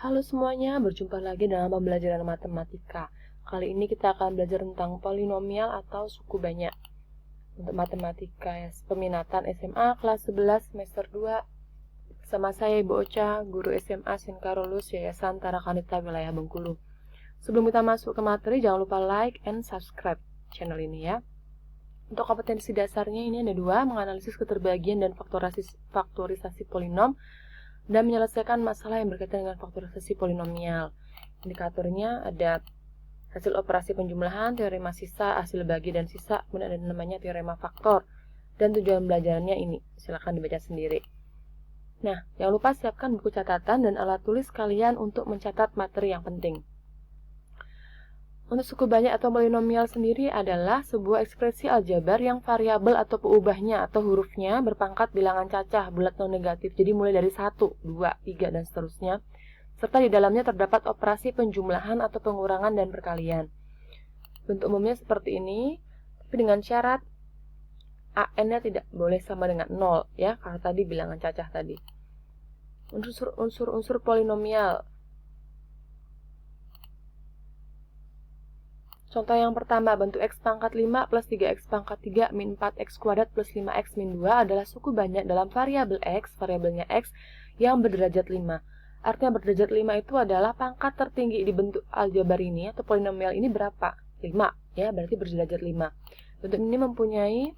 Halo semuanya, berjumpa lagi dalam pembelajaran matematika. Kali ini kita akan belajar tentang polinomial atau suku banyak. Untuk matematika ya, peminatan SMA kelas 11 semester 2 bersama saya Ibu Ocha, guru SMA St. Carolus Yayasan Tarakanita Wilayah Bengkulu. Sebelum kita masuk ke materi, jangan lupa like and subscribe channel ini ya. Untuk kompetensi dasarnya ini ada 2, menganalisis keterbagian dan faktorisasi polinom, dan menyelesaikan masalah yang berkaitan dengan faktorisasi polinomial. Indikatornya ada hasil operasi penjumlahan, teorema sisa, hasil bagi dan sisa, kemudian ada namanya teorema faktor. Dan tujuan belajarannya ini, silakan dibaca sendiri. Nah, jangan lupa siapkan buku catatan dan alat tulis kalian untuk mencatat materi yang penting. Untuk suku banyak atau polinomial sendiri adalah sebuah ekspresi aljabar yang variabel atau peubahnya atau hurufnya berpangkat bilangan cacah bulat non negatif. Jadi mulai dari 1, 2, 3, dan seterusnya. Serta di dalamnya terdapat operasi penjumlahan atau pengurangan dan perkalian. Bentuk umumnya seperti ini, tapi dengan syarat AN-nya tidak boleh sama dengan 0 ya, karena tadi bilangan cacah tadi. Unsur-unsur polinomial. Contoh yang pertama, bentuk x pangkat 5 plus 3x pangkat 3 min 4x kuadrat plus 5x min 2 adalah suku banyak dalam variabel x, variabelnya x, yang berderajat 5. Artinya berderajat 5 itu adalah pangkat tertinggi di bentuk aljabar ini atau polinomial ini berapa? 5, ya, berarti berderajat 5. Bentuk ini mempunyai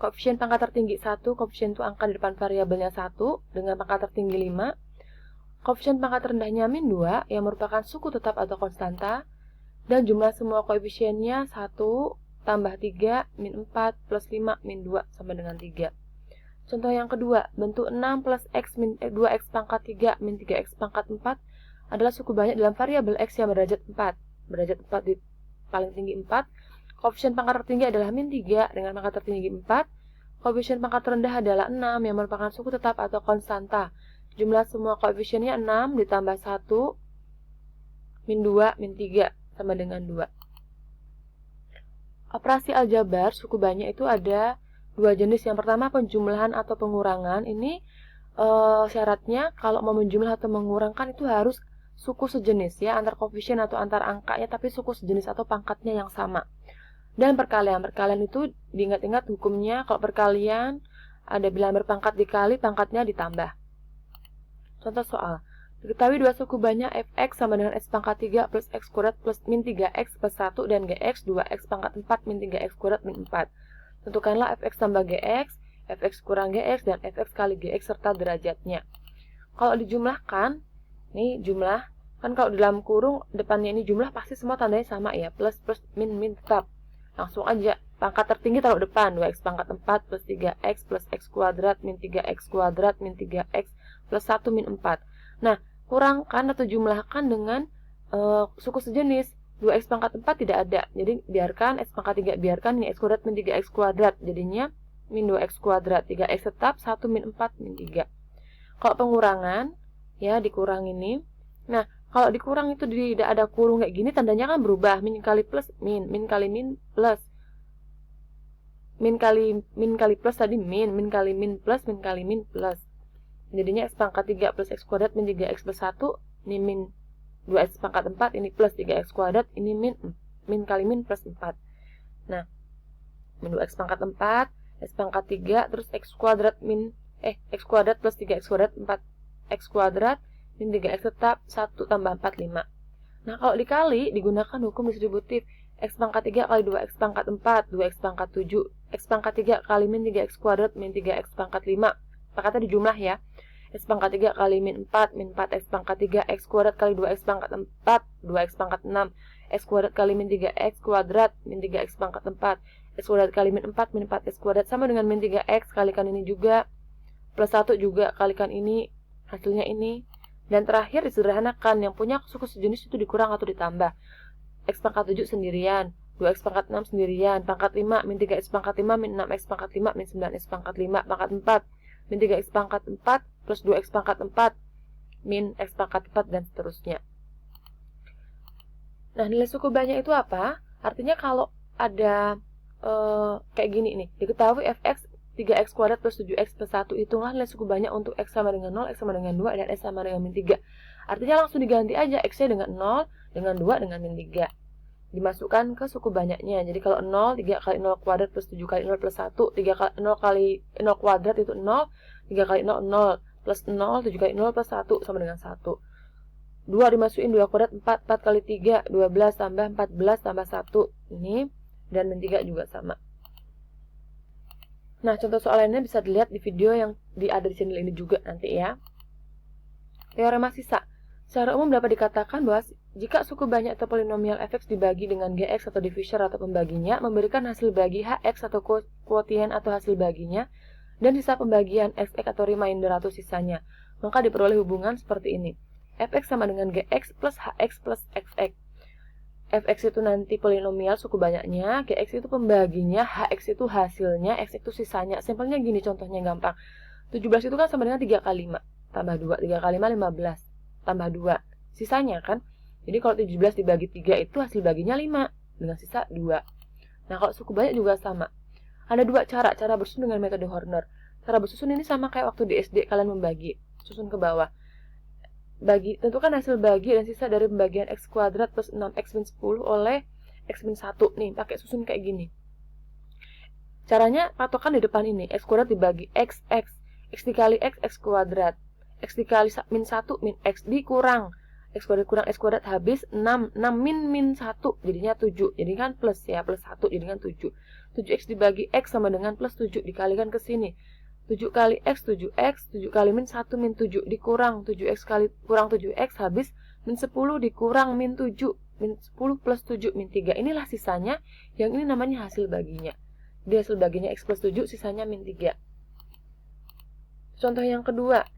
koefisien pangkat tertinggi 1, koefisien itu angka di depan variabelnya 1, dengan pangkat tertinggi 5. Koefisien pangkat rendahnya min 2, yang merupakan suku tetap atau konstanta, dan jumlah semua koefisiennya 1 tambah 3 min 4 plus 5 min 2 sama dengan 3. Contoh yang kedua, bentuk 6 plus x min 2x pangkat 3 min 3x pangkat 4 adalah suku banyak dalam variabel x yang berderajat 4. Berderajat 4 di paling tinggi 4. Koefisien pangkat tertinggi adalah min 3 dengan pangkat tertinggi 4. Koefisien pangkat terendah adalah 6 yang merupakan suku tetap atau konstanta. Jumlah semua koefisiennya 6 ditambah 1 min 2 min 3 sama dengan 2. Operasi aljabar suku banyak itu ada 2 jenis. Yang pertama penjumlahan atau pengurangan. Ini syaratnya kalau mau menjumlah atau mengurangkan itu harus suku sejenis ya, antar koefisien atau antar angkanya, tapi suku sejenis atau pangkatnya yang sama. Dan perkalian. Perkalian itu diingat-ingat hukumnya, kalau perkalian ada bilangan berpangkat dikali, pangkatnya ditambah. Contoh soal. Diketahui dua suku banyak fx sama dengan x pangkat 3 plus x kuadrat plus min 3x plus 1 dan gx 2x pangkat 4 min 3x kuadrat min 4. Tentukanlah fx tambah gx, fx kurang gx, dan fx kali gx serta derajatnya. Kalau dijumlahkan, ini jumlah, kan kalau di dalam kurung depannya ini jumlah pasti semua tandanya sama ya, plus plus min min tetap. Langsung aja, pangkat tertinggi taruh depan, 2x pangkat 4 plus 3x plus x kuadrat min 3x kuadrat min 3x plus 1 min 4. Nah, kurangkan atau jumlahkan dengan suku sejenis. 2x pangkat 4 tidak ada, jadi biarkan x pangkat 3, biarkan ini x kuadrat min 3x kuadrat, jadinya min 2x kuadrat, 3x tetap, 1 min 4 min 3. Kalau pengurangan, ya dikurang ini. Nah, kalau dikurang itu tidak ada kurung kayak gini, tandanya kan berubah, min kali plus min, min kali min plus, min kali plus tadi min kali min plus, min kali min plus. Jadinya x pangkat 3 plus x kuadrat min 3x plus 1, ini min 2x pangkat 4, ini plus 3x kuadrat, ini min kali min plus 4. Nah, min 2x pangkat 4, x pangkat 3, terus x kuadrat plus 3x kuadrat 4x kuadrat, min 3x tetap, 1 tambah 4, 5. Nah, kalau dikali, digunakan hukum distributif. X pangkat 3 kali 2x pangkat 4, 2x pangkat 7, x pangkat 3 kali min 3x kuadrat, min 3x pangkat 5. Pangkatnya dijumlah ya. X pangkat 3 kali min 4, min 4x pangkat 3, x kuadrat kali 2x pangkat 4, 2x pangkat 6, x kuadrat kali min 3x kuadrat, min 3x pangkat 4, x kuadrat kali min 4, min 4x kuadrat sama dengan min 3x, kalikan ini juga, plus 1 juga, kalikan ini, hasilnya ini. Dan terakhir disederhanakan, yang punya suku sejenis itu dikurang atau ditambah. X pangkat 7 sendirian, 2x pangkat 6 sendirian, pangkat 5, min 3x pangkat 5, min 6x pangkat 5, min 9x pangkat 5, pangkat 4, min 3x pangkat 4 plus 2x pangkat 4 min x pangkat 4 dan seterusnya. Nah, nilai suku banyak itu apa? Artinya kalau ada kayak gini nih, diketahui fx 3x kuadrat plus 7x plus 1. Hitunglah nilai suku banyak untuk x sama dengan 0, x sama dengan 2, dan x sama dengan min 3. Artinya langsung diganti aja x-nya dengan 0, dengan 2, dengan min 3. Dimasukkan ke suku banyaknya. Jadi kalau 0, 3 kali 0 kuadrat plus 7 kali 0 plus 1, 3 kali 0 kali 0 kuadrat itu 0, 3 kali 0, 0, plus 0, 7 kali 0 plus 1 sama dengan 1. 2 dimasukin 2 kuadrat 4, 4 kali 3, 12 tambah 14 tambah 1. Ini, dan min 3 juga sama. Nah, contoh soal lainnya bisa dilihat di video yang ada di channel ini juga nanti ya. Teorema sisa. Secara umum dapat dikatakan bahwa jika suku banyak atau polinomial fx dibagi dengan gx atau divisor atau pembaginya, memberikan hasil bagi hx atau kuotien atau hasil baginya, dan sisa pembagian xx atau remainder atau sisanya, maka diperoleh hubungan seperti ini. Fx sama dengan gx plus hx plus xx. Fx itu nanti polinomial suku banyaknya, gx itu pembaginya, hx itu hasilnya, x itu sisanya. Simpelnya gini contohnya gampang. 17 itu kan sama dengan 3 kali 5 tambah 2. 3 kali 5, 15 tambah 2. Sisanya kan. Jadi kalau 17 dibagi 3 itu hasil baginya 5 dengan sisa 2. Nah, kalau suku banyak juga sama. Ada dua cara bersusun dengan metode Horner. Cara bersusun ini sama kayak waktu di SD kalian membagi. Susun ke bawah. Tentukan hasil bagi dan sisa dari pembagian x kuadrat plus 6x min 10 oleh x min 1. Nih, pakai susun kayak gini. Caranya patokan di depan ini. X kuadrat dibagi x dikali x kuadrat. X dikali min 1 min x dikurang. X kuadrat kurang x kuadrat habis 6 min 1 jadinya 7. Jadi kan plus ya, plus 1 jadikan 7. 7x dibagi x sama dengan plus 7 dikalikan ke sini. 7 kali x 7x, 7 kali min 1 min 7 dikurang 7x kali kurang 7x habis min 10 dikurang min 7, min 10 plus 7 min 3. Inilah sisanya, yang ini namanya hasil baginya. Dia hasil baginya x plus 7, sisanya min 3. Contoh yang kedua,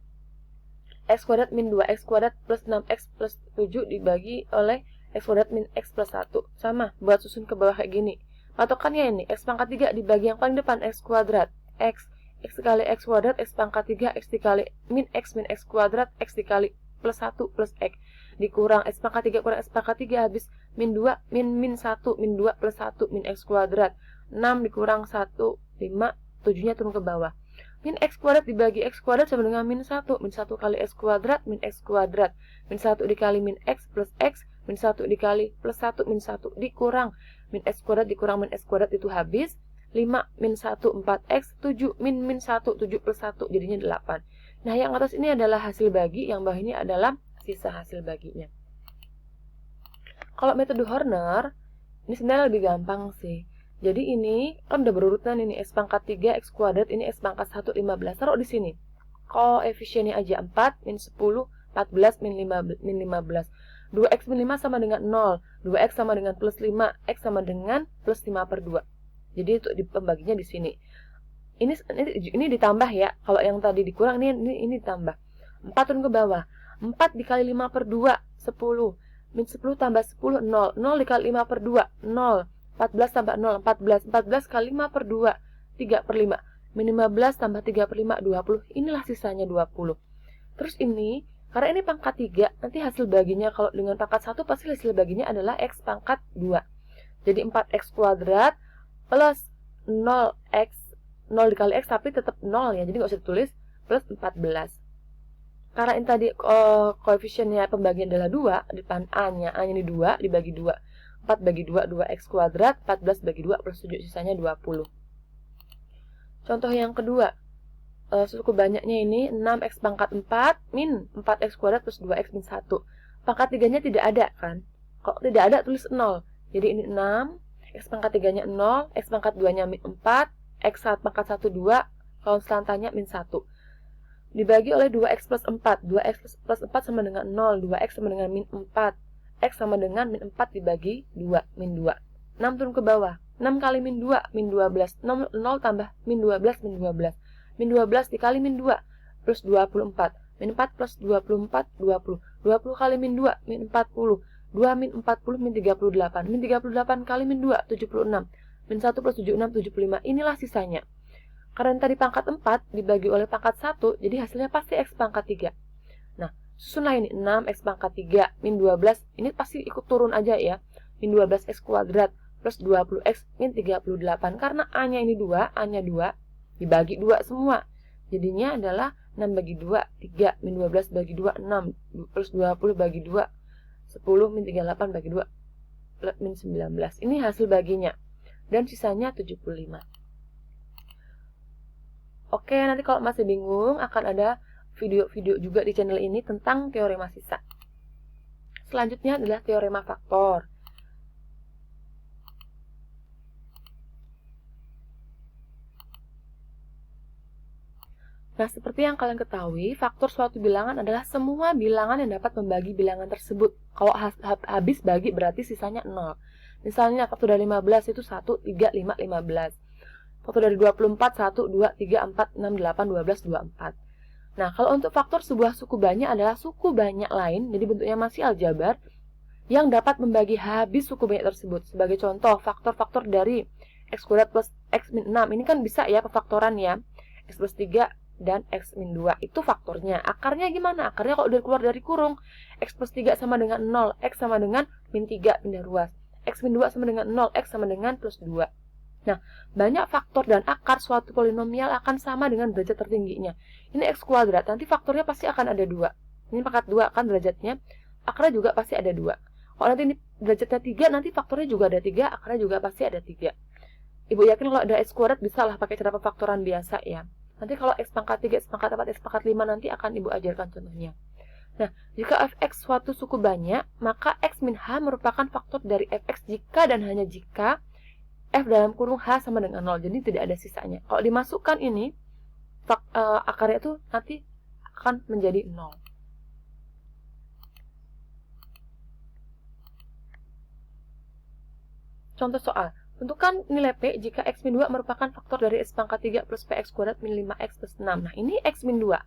x kuadrat min 2x kuadrat plus 6x plus 7 dibagi oleh x kuadrat min x plus 1. Sama, buat susun ke bawah kayak gini. Patokannya ini, x pangkat 3 dibagi yang paling depan x kuadrat, x dikali x kuadrat, x pangkat 3, x dikali min x kuadrat, x dikali plus 1 plus x, dikurang x pangkat 3 kurang x pangkat 3 habis min 2, min 1, min 2 plus 1, min x kuadrat, 6 dikurang 1, 5, 7-nya turun ke bawah. Min x kuadrat dibagi x kuadrat sama dengan min 1, min 1 kali x kuadrat, min x kuadrat, min 1 dikali min x plus x, min 1 dikali plus 1, min 1 dikurang, min x kuadrat dikurang min x kuadrat itu habis, 5 min 1 4x, 7 min 1 7 plus 1 jadinya 8. Nah, yang atas ini adalah hasil bagi, yang bawah ini adalah sisa hasil baginya. Kalau metode Horner ini sebenarnya lebih gampang sih. Jadi ini kan udah berurutan, ini x pangkat 3 x kuadrat, ini x pangkat 1 15. Taruh di sini. Koefisiennya aja 4 min 10 14 min 15. 2x min 5 sama dengan 0. 2x sama dengan plus 5, x sama dengan plus 5 per 2. Jadi itu pembaginya di sini. Ini ditambah ya. Kalau yang tadi dikurang, ini ditambah. 4 turun ke bawah. 4 dikali 5 per 2, 10. Min 10 tambah 10, 0. 0 dikali 5 per 2, 0. 14 tambah 0, 14. 14 kali 5 per 2, 3 per 5. Min 15 tambah 3 per 5, 20. Inilah sisanya 20. Terus ini, karena ini pangkat 3, nanti hasil baginya kalau dengan pangkat 1, pasti hasil baginya adalah x pangkat 2. Jadi 4x kuadrat plus 0x, 0 dikali x tapi tetap 0 ya, jadi nggak usah ditulis, plus 14. Karena ini tadi koefisiennya pembagian adalah 2, di depan A-nya ini 2, dibagi 2. 4 bagi 2, 2x kuadrat, 14 bagi 2 plus 7, sisanya 20. Contoh yang kedua, suku banyaknya ini 6x pangkat 4 min 4x kuadrat plus 2x min 1. Pangkat 3-nya tidak ada kan? Kalau tidak ada, tulis 0. Jadi ini 6, x pangkat 3-nya 0, x pangkat 2-nya min 4, x pangkat 1, 2, konstantanya min 1. Dibagi oleh 2x plus 4. 2x plus 4 sama dengan 0, 2x sama dengan min 4. X sama dengan min 4 dibagi 2, min 2. 6 turun ke bawah. 6 kali min 2, min 12. 0 tambah min 12, min 12. Min 12 dikali min 2, plus 24. Min 4 plus 24, 20. 20 kali min 2, min 40. 2 min 40, min 38. Min 38 kali min 2, 76. Min 1 plus 76, 75. Inilah sisanya. Karena tadi pangkat 4 dibagi oleh pangkat 1, jadi hasilnya pasti x pangkat 3. Nah, susunlah ini 6, x pangkat 3, min 12. Ini pasti ikut turun aja ya. Min 12x kuadrat plus 20x min 38. Karena A-nya ini 2, A-nya 2. dibagi 2 semua. Jadinya adalah 6 bagi 2, 3, min 12 bagi 2, 6, plus 20 bagi 2, 10, min 38 bagi 2, min 19. Ini hasil baginya. Dan sisanya 75. Oke, nanti kalau masih bingung, akan ada video-video juga di channel ini tentang teorema sisa. Selanjutnya adalah teorema faktor. Nah, seperti yang kalian ketahui, faktor suatu bilangan adalah semua bilangan yang dapat membagi bilangan tersebut. Kalau habis bagi berarti sisanya 0. Misalnya, faktor dari 15 itu 1, 3, 5, 15. Faktor dari 24, 1, 2, 3, 4, 6, 8, 12, 24. Nah, kalau untuk faktor sebuah suku banyak adalah suku banyak lain, jadi bentuknya masih aljabar, yang dapat membagi habis suku banyak tersebut. Sebagai contoh, faktor-faktor dari x kuadrat plus x min 6. Ini kan bisa ya pefaktoran ya. X plus 3 dan x min 2 itu faktornya. Akarnya gimana? Akarnya kalau udah keluar dari kurung, x plus 3 sama dengan 0, x sama dengan min 3 pindah ruas, x min 2 sama dengan 0, x sama dengan plus 2. Nah, banyak faktor dan akar suatu polinomial akan sama dengan derajat tertingginya. Ini x kuadrat, nanti faktornya pasti akan ada 2. Ini pangkat 2 kan derajatnya, akarnya juga pasti ada 2. Kalau nanti ini derajatnya 3, nanti faktornya juga ada 3, akarnya juga pasti ada 3. Ibu yakin kalau ada x kuadrat bisa lah pakai cara pefaktoran biasa ya. Nanti kalau x pangkat 3, x pangkat 4, x pangkat 5 nanti akan ibu ajarkan contohnya. Nah, jika fx suatu suku banyak, maka x min h merupakan faktor dari fx jika dan hanya jika f dalam kurung h sama dengan 0. Jadi tidak ada sisanya. Kalau dimasukkan ini, akarnya itu nanti akan menjadi 0. Contoh soal. Tentukan nilai P jika x min 2 merupakan faktor dari x pangkat 3 plus px kuadrat min 5x plus 6. Nah, ini x min 2.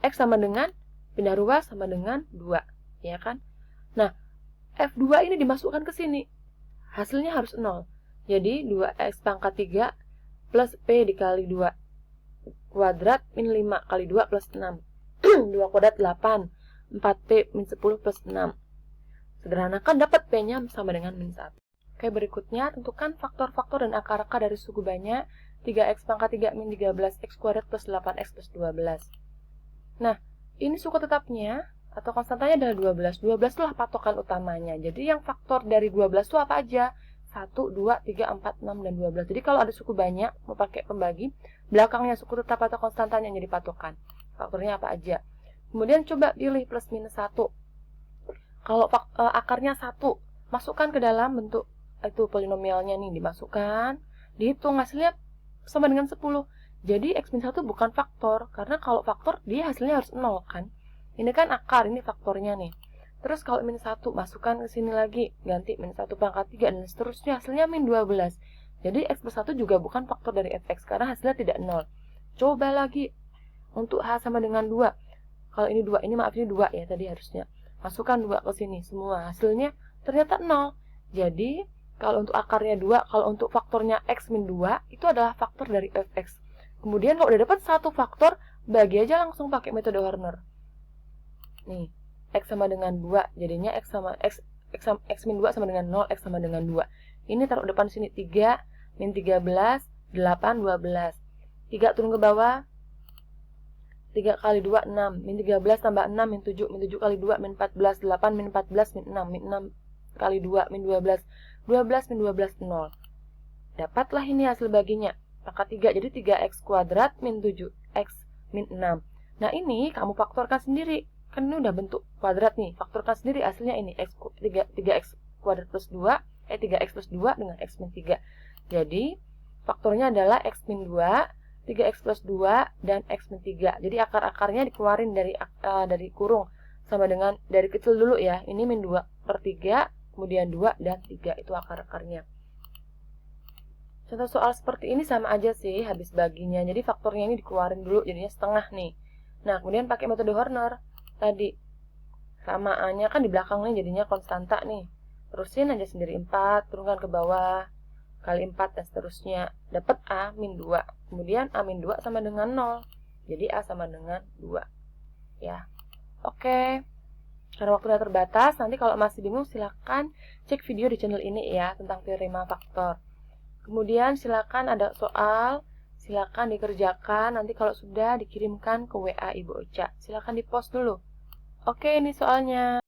X sama dengan, pindah ruas sama dengan 2. Ya kan? Nah, F2 ini dimasukkan ke sini. Hasilnya harus 0. Jadi, 2x pangkat 3 plus P dikali 2 kuadrat min 5 kali 2 plus 6. 2 kuadrat 8. 4P min 10 plus 6. Sederhanakan dapat P-nya sama dengan min 1. Oke, berikutnya tentukan faktor-faktor dan akar-akar dari suku banyak 3x pangkat 3 min 13x kuadrat plus 8x plus 12. Nah, ini suku tetapnya atau konstantanya adalah 12. 12 itulah patokan utamanya. Jadi yang faktor dari 12 itu apa aja? 1, 2, 3, 4, 6, dan 12. Jadi kalau ada suku banyak, mau pakai pembagi, belakangnya suku tetap atau konstantanya yang jadi patokan. Faktornya apa aja? Kemudian coba pilih plus minus 1. Kalau akarnya 1, masukkan ke dalam bentuk itu polinomialnya nih, dimasukkan, dihitung hasilnya sama dengan 10. Jadi x min 1 bukan faktor, karena kalau faktor dia hasilnya harus 0 kan. Ini kan akar, ini faktornya nih. Terus kalau min 1 masukkan ke sini lagi, ganti min 1 pangkat 3 dan seterusnya, hasilnya min 12. Jadi x plus 1 juga bukan faktor dari fx karena hasilnya tidak 0. Coba lagi untuk h sama dengan 2. Kalau ini 2, ini maaf ini 2 ya tadi harusnya. Masukkan 2 ke sini semua, hasilnya ternyata 0. Jadi kalau untuk akarnya 2, kalau untuk faktornya x min 2, itu adalah faktor dari fx. Kemudian kalau udah dapat satu faktor, bagi aja langsung pakai metode Horner. Nih, x sama dengan 2, jadinya x min 2 sama dengan 0, x sama dengan 2. Ini taruh depan sini, 3, min 13, 8, 12. 3 turun ke bawah, 3 kali 2, 6. Min 13 tambah 6, min 7. Min 7 kali 2, min 14. 8, min 14, min 6. Min 6 kali 2, min 12. 12 min 12, 0. Dapatlah ini hasil baginya. Pangkat 3, jadi 3x kuadrat min 7x min 6. Nah ini kamu faktorkan sendiri. Kan ini udah bentuk kuadrat nih. Faktorkan sendiri hasilnya ini. 3x kuadrat plus 2. 3x plus 2 dengan x min 3. Jadi faktornya adalah x min 2, 3x plus 2, dan x min 3. Jadi akar-akarnya dikeluarin dari kurung. Sama dengan, dari kecil dulu ya. Ini min 2 per 3. Kemudian 2 dan 3 itu akar-akarnya. Contoh soal seperti ini sama aja sih habis baginya. Jadi faktornya ini dikeluarin dulu jadinya setengah nih. Nah, kemudian pakai metode Horner. Tadi samaannya kan di belakangnya jadinya konstanta nih. Terusin aja sendiri 4, turunkan ke bawah. Kali 4 dan seterusnya. Dapat A min 2. Kemudian A min 2 sama dengan 0. Jadi A sama dengan 2. Ya. Oke. Karena waktunya terbatas, nanti kalau masih bingung silahkan cek video di channel ini ya tentang teorema faktor. Kemudian silahkan ada soal, Silakan dikerjakan, nanti kalau sudah dikirimkan ke WA Ibu Ocha. Silakan di-post dulu. Oke, ini soalnya.